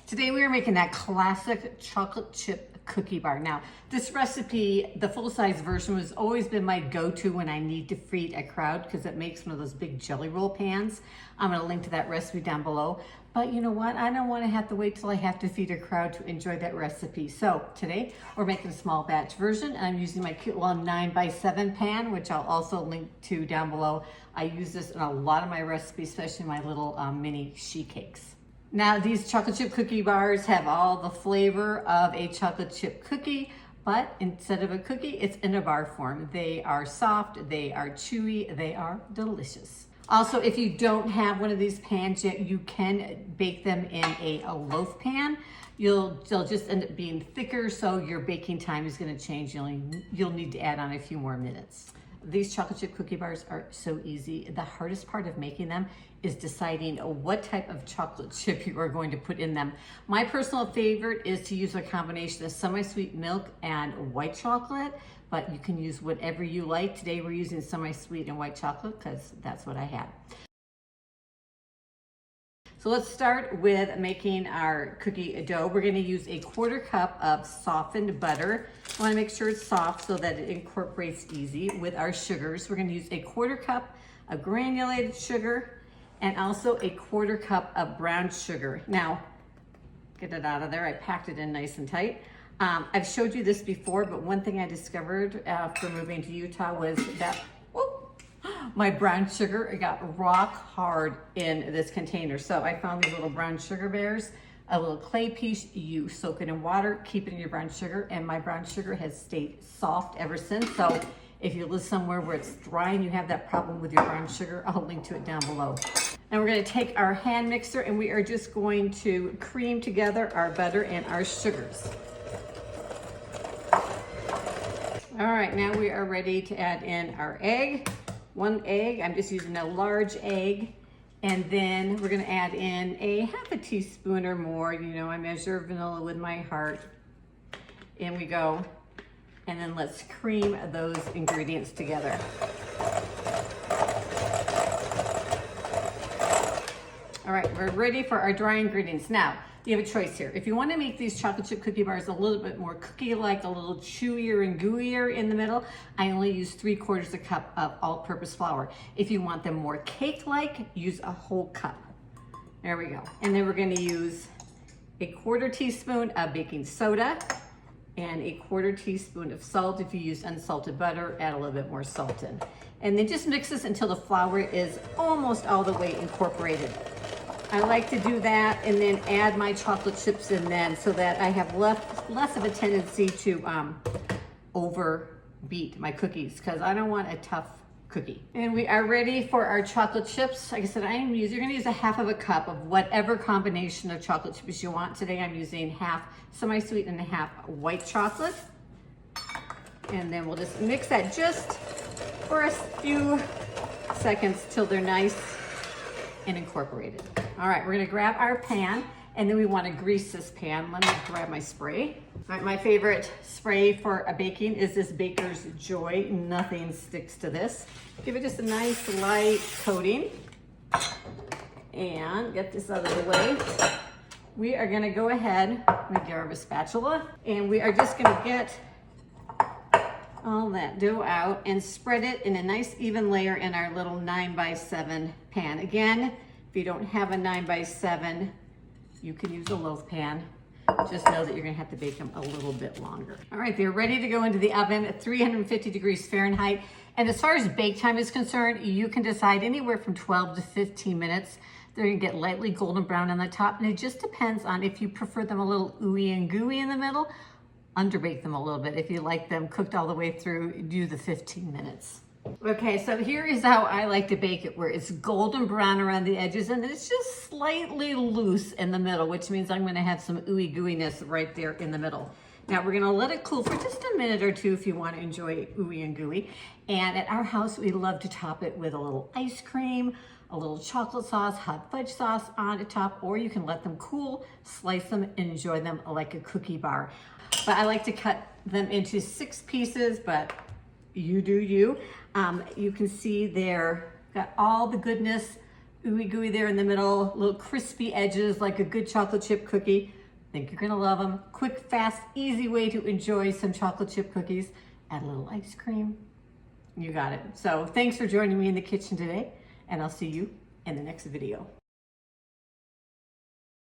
Today we are making that classic chocolate chip cookie bar. Now, this recipe, the full-size version, has always been my go-to when I need to feed a crowd because it makes one of those big jelly roll pans. I'm gonna link to that recipe down below. But you know what? I don't wanna have to wait till I have to feed a crowd to enjoy that recipe. So today we're making a small batch version. And I'm using my cute little 9x7 pan, which I'll also link to down below. I use this in a lot of my recipes, especially my little mini sheet cakes. Now, these chocolate chip cookie bars have all the flavor of a chocolate chip cookie, but instead of a cookie, it's in a bar form. They are soft, they are chewy, they are delicious. Also, if you don't have one of these pans yet, you can bake them in a loaf pan. They'll just end up being thicker, so your baking time is gonna change. You'll need to add on a few more minutes. These chocolate chip cookie bars are so easy. The hardest part of making them is deciding what type of chocolate chip you are going to put in them. My personal favorite is to use a combination of semi-sweet milk and white chocolate, but you can use whatever you like. Today we're using semi-sweet and white chocolate because that's what I had. So let's start with making our cookie dough. We're gonna use a 1/4 cup of softened butter. I wanna make sure it's soft so that it incorporates easy with our sugars. We're gonna use a 1/4 cup of granulated sugar and also a 1/4 cup of brown sugar. Now, get it out of there. I packed it in nice and tight. I've showed you this before, but one thing I discovered after moving to Utah was that my brown sugar got rock hard in this container. So I found these little brown sugar bears, a little clay piece. You soak it in water, keep it in your brown sugar, and my brown sugar has stayed soft ever since. So if you live somewhere where it's dry and you have that problem with your brown sugar, I'll link to it down below. And we're gonna take our hand mixer and we are just going to cream together our butter and our sugars. All right, now we are ready to add in our egg. 1 egg, I'm just using a large egg. And then we're gonna add in a 1/2 teaspoon or more. You know, I measure vanilla with my heart. In we go. And then let's cream those ingredients together. All right, we're ready for our dry ingredients. Now, you have a choice here. If you want to make these chocolate chip cookie bars a little bit more cookie-like, a little chewier and gooier in the middle, I only use 3/4 cup of all-purpose flour. If you want them more cake-like, use a whole cup. There we go. And then we're going to use a 1/4 teaspoon of baking soda and a 1/4 teaspoon of salt. If you use unsalted butter, add a little bit more salt in. And then just mix this until the flour is almost all the way incorporated. I like to do that and then add my chocolate chips in then so that I have less of a tendency to overbeat my cookies because I don't want a tough cookie. And we are ready for our chocolate chips. Like I said, you're gonna use a 1/2 cup of whatever combination of chocolate chips you want. Today I'm using 1/2 semi-sweet and 1/2 white chocolate. And then we'll just mix that just for a few seconds till they're nice and incorporated. All right, we're gonna grab our pan and then we wanna grease this pan. Let me grab my spray. All right, my favorite spray for a baking is this Baker's Joy. Nothing sticks to this. Give it just a nice light coating. And get this out of the way. We are gonna go ahead, let me grab a spatula, and we are just gonna get all that dough out and spread it in a nice even layer in our little 9x7 pan. Again, if you don't have a 9x7, you can use a loaf pan. Just know that you're gonna have to bake them a little bit longer. All right, they're ready to go into the oven at 350 degrees Fahrenheit. And as far as bake time is concerned, you can decide anywhere from 12 to 15 minutes. They're gonna get lightly golden brown on the top, and it just depends on if you prefer them a little ooey and gooey in the middle. Underbake them a little bit. If you like them cooked all the way through, do the 15 minutes. Okay, so here is how I like to bake it, where it's golden brown around the edges and it's just slightly loose in the middle, which means I'm gonna have some ooey gooiness right there in the middle. Now we're gonna let it cool for just a minute or two if you wanna enjoy ooey and gooey. And at our house, we love to top it with a little ice cream, a little chocolate sauce, hot fudge sauce on the top, or you can let them cool, slice them, and enjoy them like a cookie bar. But I like to cut them into 6 pieces, but you do you. You can see they're got all the goodness, ooey gooey there in the middle, little crispy edges like a good chocolate chip cookie. Think you're gonna love them. Quick, fast, easy way to enjoy some chocolate chip cookies. Add a little ice cream. You got it. So thanks for joining me in the kitchen today, and I'll see you in the next video.